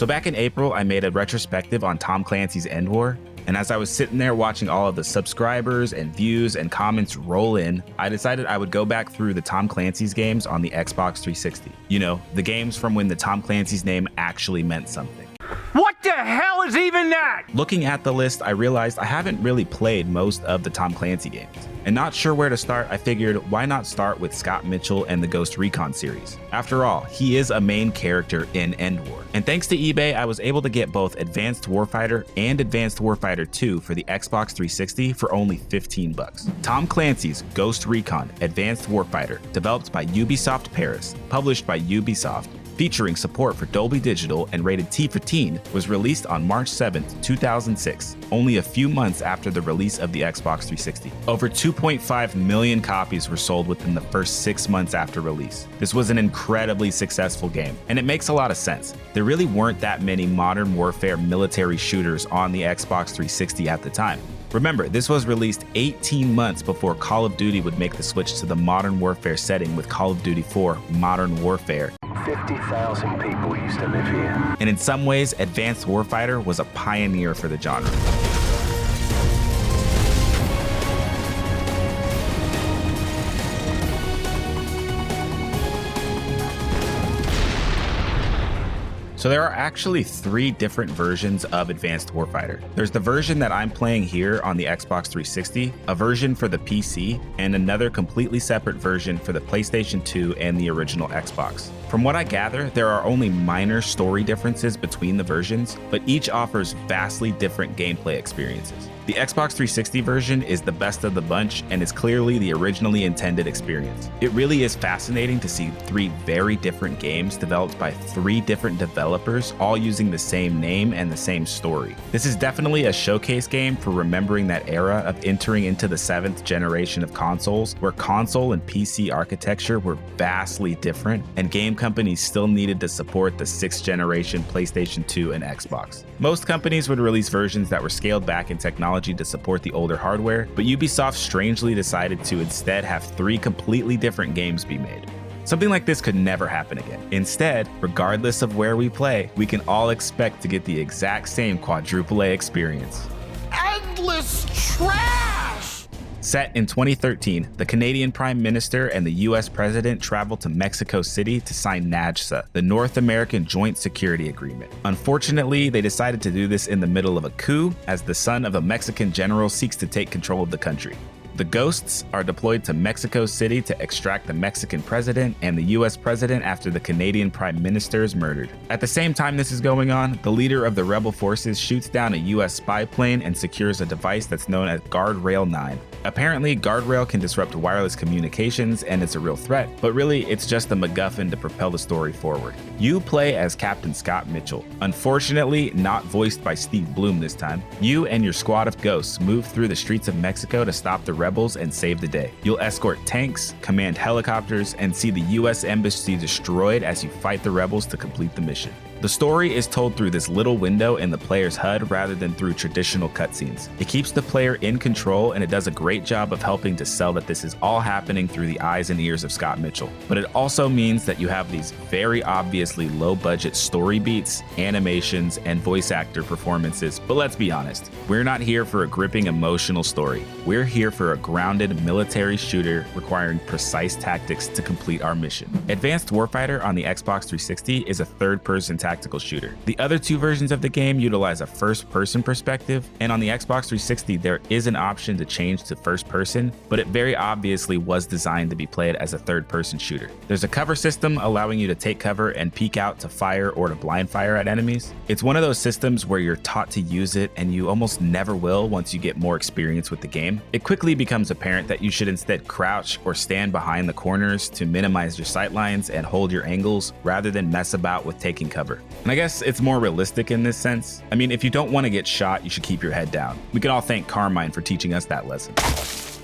So back in April, I made a retrospective on Tom Clancy's End War, and as I was sitting there watching all of the subscribers and views and comments roll in, I decided I would go back through the Tom Clancy's games on the Xbox 360. You know, the games from when the Tom Clancy's name actually meant something. What the hell is even that? Looking at the list, I realized I haven't really played most of the Tom Clancy games. And not sure where to start, I figured why not start with Scott Mitchell and the Ghost Recon series. After all, he is a main character in End War. And thanks to eBay, I was able to get both Advanced Warfighter and Advanced Warfighter 2 for the Xbox 360 for only 15 bucks. Tom Clancy's Ghost Recon Advanced Warfighter, developed by Ubisoft Paris, published by Ubisoft, featuring support for Dolby Digital and rated T for Teen, was released on March 7, 2006, only a few months after the release of the Xbox 360. Over 2.5 million copies were sold within the first 6 months after release. This was an incredibly successful game, and it makes a lot of sense. There really weren't that many modern warfare military shooters on the Xbox 360 at the time. Remember, this was released 18 months before Call of Duty would make the switch to the Modern Warfare setting with Call of Duty 4 Modern Warfare. 50,000 people used to live here. And in some ways, Advanced Warfighter was a pioneer for the genre. So there are actually 3 different versions of Advanced Warfighter. There's the version that I'm playing here on the Xbox 360, a version for the PC, and another completely separate version for the PlayStation 2 and the original Xbox. From what I gather, there are only minor story differences between the versions, but each offers vastly different gameplay experiences. The Xbox 360 version is the best of the bunch and is clearly the originally intended experience. It really is fascinating to see 3 very different games developed by 3 different developers, all using the same name and the same story. This is definitely a showcase game for remembering that era of entering into the 7th generation of consoles, where console and PC architecture were vastly different, and game companies still needed to support the 6th generation PlayStation 2 and Xbox. Most companies would release versions that were scaled back in technology to support the older hardware, but Ubisoft strangely decided to instead have 3 completely different games be made. Something like this could never happen again. Instead, regardless of where we play, we can all expect to get the exact same quadruple A experience. Endless trash! Set in 2013, the Canadian Prime Minister and the US President traveled to Mexico City to sign NAJSA, the North American Joint Security Agreement. Unfortunately, they decided to do this in the middle of a coup, as the son of a Mexican general seeks to take control of the country. The Ghosts are deployed to Mexico City to extract the Mexican president and the US president after the Canadian Prime Minister is murdered. At the same time this is going on, the leader of the rebel forces shoots down a US spy plane and secures a device that's known as Guardrail 9. Apparently, Guardrail can disrupt wireless communications and it's a real threat, but really it's just a MacGuffin to propel the story forward. You play as Captain Scott Mitchell. Unfortunately, not voiced by Steve Bloom this time. You and your squad of ghosts move through the streets of Mexico to stop the rebels and save the day. You'll escort tanks, command helicopters, and see the US Embassy destroyed as you fight the rebels to complete the mission. The story is told through this little window in the player's HUD rather than through traditional cutscenes. It keeps the player in control, and it does a great job of helping to sell that this is all happening through the eyes and ears of Scott Mitchell. But it also means that you have these very obviously low-budget story beats, animations, and voice actor performances. But let's be honest, we're not here for a gripping emotional story. We're here for a grounded military shooter requiring precise tactics to complete our mission. Advanced Warfighter on the Xbox 360 is a third-person tactical shooter. The other 2 versions of the game utilize a first-person perspective, and on the Xbox 360 there is an option to change to first-person, but it very obviously was designed to be played as a third-person shooter. There's a cover system allowing you to take cover and peek out to fire or to blind fire at enemies. It's one of those systems where you're taught to use it and you almost never will once you get more experience with the game. It quickly becomes apparent that you should instead crouch or stand behind the corners to minimize your sightlines and hold your angles rather than mess about with taking cover. And I guess it's more realistic in this sense. I mean, if you don't want to get shot, you should keep your head down. We can all thank Carmine for teaching us that lesson.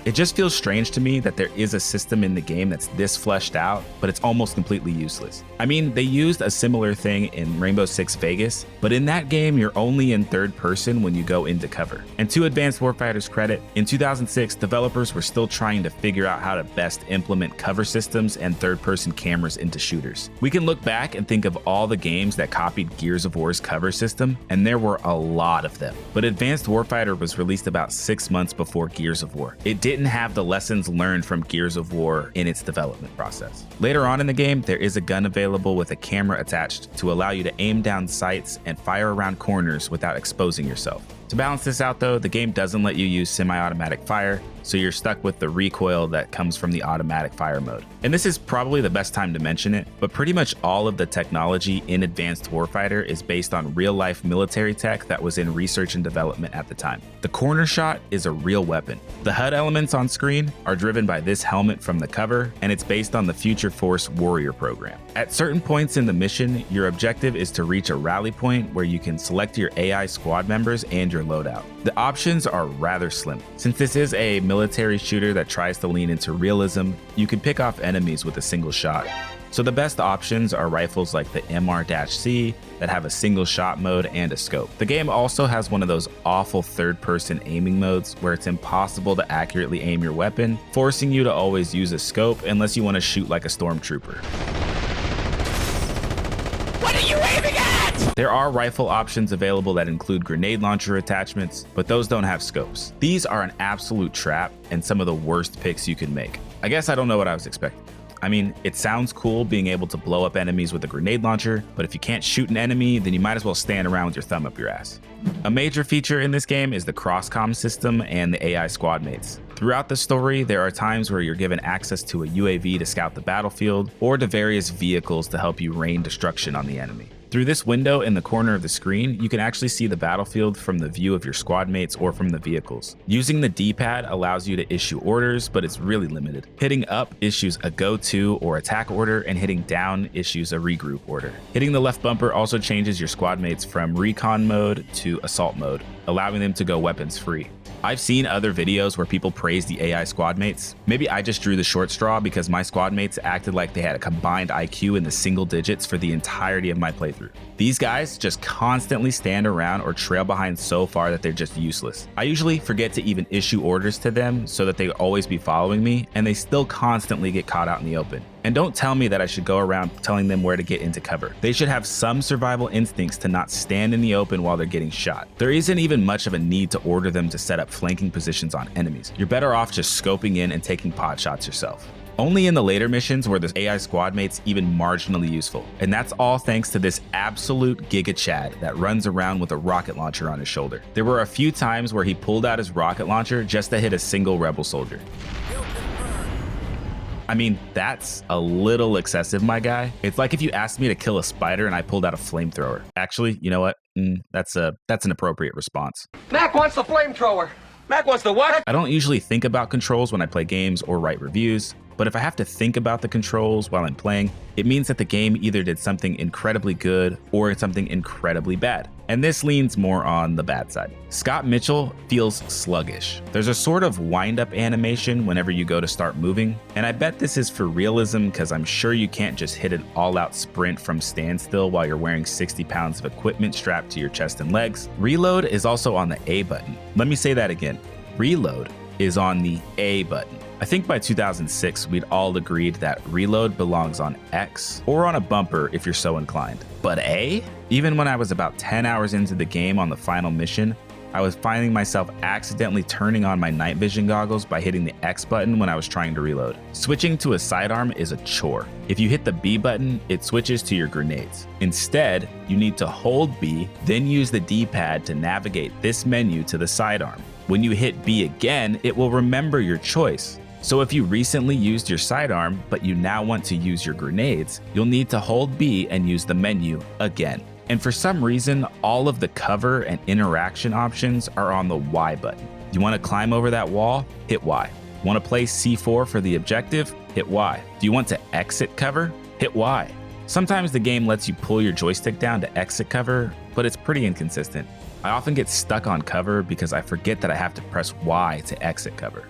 It just feels strange to me that there is a system in the game that's this fleshed out, but it's almost completely useless. I mean, they used a similar thing in Rainbow Six Vegas, but in that game, you're only in third person when you go into cover. And to Advanced Warfighter's credit, in 2006, developers were still trying to figure out how to best implement cover systems and third-person cameras into shooters. We can look back and think of all the games that copied Gears of War's cover system, and there were a lot of them. But Advanced Warfighter was released about 6 months before Gears of War. It didn't have the lessons learned from Gears of War in its development process. Later on in the game, there is a gun available with a camera attached to allow you to aim down sights and fire around corners without exposing yourself. To balance this out though, the game doesn't let you use semi-automatic fire, so you're stuck with the recoil that comes from the automatic fire mode. And this is probably the best time to mention it, but pretty much all of the technology in Advanced Warfighter is based on real-life military tech that was in research and development at the time. The corner shot is a real weapon. The HUD elements on screen are driven by this helmet from the cover, and it's based on the Future Force Warrior program. At certain points in the mission, your objective is to reach a rally point where you can select your AI squad members and your loadout. The options are rather slim. Since this is a military shooter that tries to lean into realism, you can pick off enemies with a single shot. So the best options are rifles like the MR-C that have a single shot mode and a scope. The game also has one of those awful third-person aiming modes where it's impossible to accurately aim your weapon, forcing you to always use a scope unless you want to shoot like a stormtrooper. What are you aiming at? There are rifle options available that include grenade launcher attachments, but those don't have scopes. These are an absolute trap and some of the worst picks you can make. I guess I don't know what I was expecting. I mean, it sounds cool being able to blow up enemies with a grenade launcher, but if you can't shoot an enemy, then you might as well stand around with your thumb up your ass. A major feature in this game is the cross-comm system and the AI squad mates. Throughout the story, there are times where you're given access to a UAV to scout the battlefield, or to various vehicles to help you rain destruction on the enemy. Through this window in the corner of the screen, you can actually see the battlefield from the view of your squad mates or from the vehicles. Using the D-pad allows you to issue orders, but it's really limited. Hitting up issues a go-to or attack order, and hitting down issues a regroup order. Hitting the left bumper also changes your squad mates from recon mode to assault mode, allowing them to go weapons free. I've seen other videos where people praise the AI squad mates. Maybe I just drew the short straw because my squad mates acted like they had a combined IQ in the single digits for the entirety of my playthrough. These guys just constantly stand around or trail behind so far that they're just useless. I usually forget to even issue orders to them so that they always be following me, and they still constantly get caught out in the open. And don't tell me that I should go around telling them where to get into cover. They should have some survival instincts to not stand in the open while they're getting shot. There isn't even much of a need to order them to set up flanking positions on enemies. You're better off just scoping in and taking pot shots yourself. Only in the later missions were the AI squad mates even marginally useful, and that's all thanks to this absolute Giga Chad that runs around with a rocket launcher on his shoulder. There were a few times where he pulled out his rocket launcher just to hit a single rebel soldier. I mean, that's a little excessive, my guy. It's like if you asked me to kill a spider and I pulled out a flamethrower. Actually, you know what? That's an appropriate response. Mac wants the flamethrower. Mac wants the what? I don't usually think about controls when I play games or write reviews, but if I have to think about the controls while I'm playing, it means that the game either did something incredibly good or something incredibly bad. And this leans more on the bad side. Scott Mitchell feels sluggish. There's a sort of wind-up animation whenever you go to start moving, and I bet this is for realism because I'm sure you can't just hit an all-out sprint from standstill while you're wearing 60 pounds of equipment strapped to your chest and legs. Reload is also on the A button. Let me say that again. Reload is on the A button. I think by 2006, we'd all agreed that reload belongs on X or on a bumper if you're so inclined. But A? Even when I was about 10 hours into the game on the final mission, I was finding myself accidentally turning on my night vision goggles by hitting the X button when I was trying to reload. Switching to a sidearm is a chore. If you hit the B button, it switches to your grenades. Instead, you need to hold B, then use the D-pad to navigate this menu to the sidearm. When you hit B again, it will remember your choice. So if you recently used your sidearm, but you now want to use your grenades, you'll need to hold B and use the menu again. And for some reason, all of the cover and interaction options are on the Y button. You want to climb over that wall? Hit Y. Want to place C4 for the objective? Hit Y. Do you want to exit cover? Hit Y. Sometimes the game lets you pull your joystick down to exit cover, but it's pretty inconsistent. I often get stuck on cover because I forget that I have to press Y to exit cover.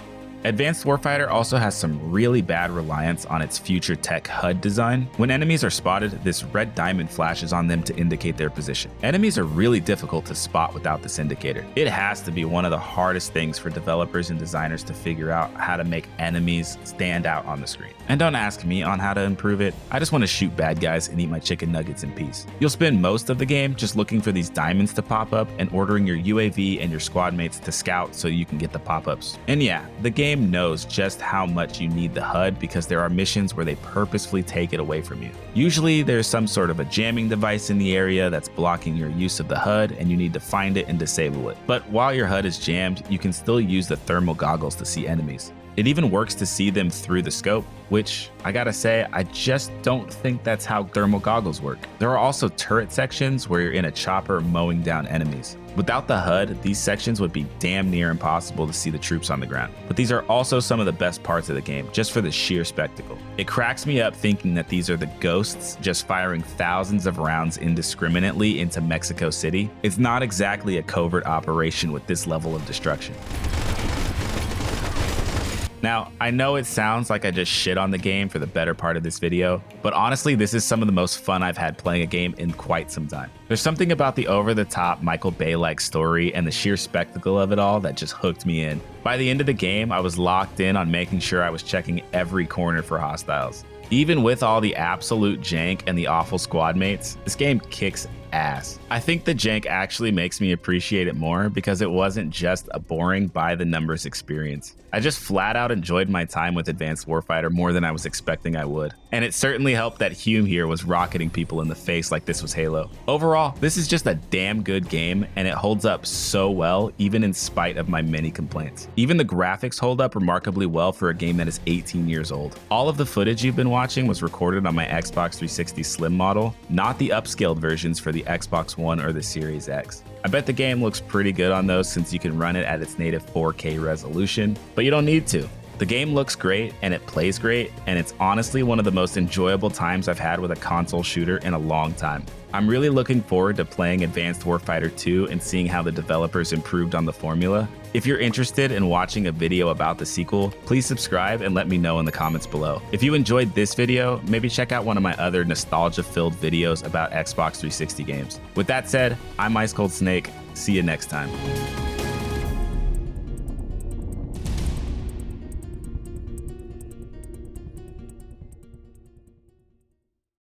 Advanced Warfighter also has some really bad reliance on its future tech HUD design. When enemies are spotted, this red diamond flashes on them to indicate their position. Enemies are really difficult to spot without this indicator. It has to be one of the hardest things for developers and designers to figure out how to make enemies stand out on the screen. And don't ask me on how to improve it. I just want to shoot bad guys and eat my chicken nuggets in peace. You'll spend most of the game just looking for these diamonds to pop up and ordering your UAV and your squad mates to scout so you can get the pop-ups. And yeah, the game knows just how much you need the HUD because there are missions where they purposefully take it away from you. Usually there's some sort of a jamming device in the area that's blocking your use of the HUD and you need to find it and disable it. But while your HUD is jammed, you can still use the thermal goggles to see enemies. It even works to see them through the scope, which I gotta say, I just don't think that's how thermal goggles work. There are also turret sections where you're in a chopper mowing down enemies. Without the HUD, these sections would be damn near impossible to see the troops on the ground. But these are also some of the best parts of the game, just for the sheer spectacle. It cracks me up thinking that these are the ghosts just firing thousands of rounds indiscriminately into Mexico City. It's not exactly a covert operation with this level of destruction. Now, I know it sounds like I just shit on the game for the better part of this video, but honestly, this is some of the most fun I've had playing a game in quite some time. There's something about the over-the-top Michael Bay-like story and the sheer spectacle of it all that just hooked me in. By the end of the game, I was locked in on making sure I was checking every corner for hostiles. Even with all the absolute jank and the awful squad mates, this game kicks ass. I think the jank actually makes me appreciate it more because it wasn't just a boring by the numbers experience. I just flat out enjoyed my time with Advanced Warfighter more than I was expecting I would. And it certainly helped that Hume here was rocketing people in the face like this was Halo. Overall, this is just a damn good game and it holds up so well even in spite of my many complaints. Even the graphics hold up remarkably well for a game that is 18 years old. All of the footage you've been watching was recorded on my Xbox 360 Slim model, not the upscaled versions for the Xbox One or the Series X. I bet the game looks pretty good on those since you can run it at its native 4K resolution, but you don't need to. The game looks great and it plays great, and it's honestly one of the most enjoyable times I've had with a console shooter in a long time. I'm really looking forward to playing Advanced Warfighter 2 and seeing how the developers improved on the formula. If you're interested in watching a video about the sequel, please subscribe and let me know in the comments below. If you enjoyed this video, maybe check out one of my other nostalgia-filled videos about Xbox 360 games. With that said, I'm Ice Cold Snake. See you next time.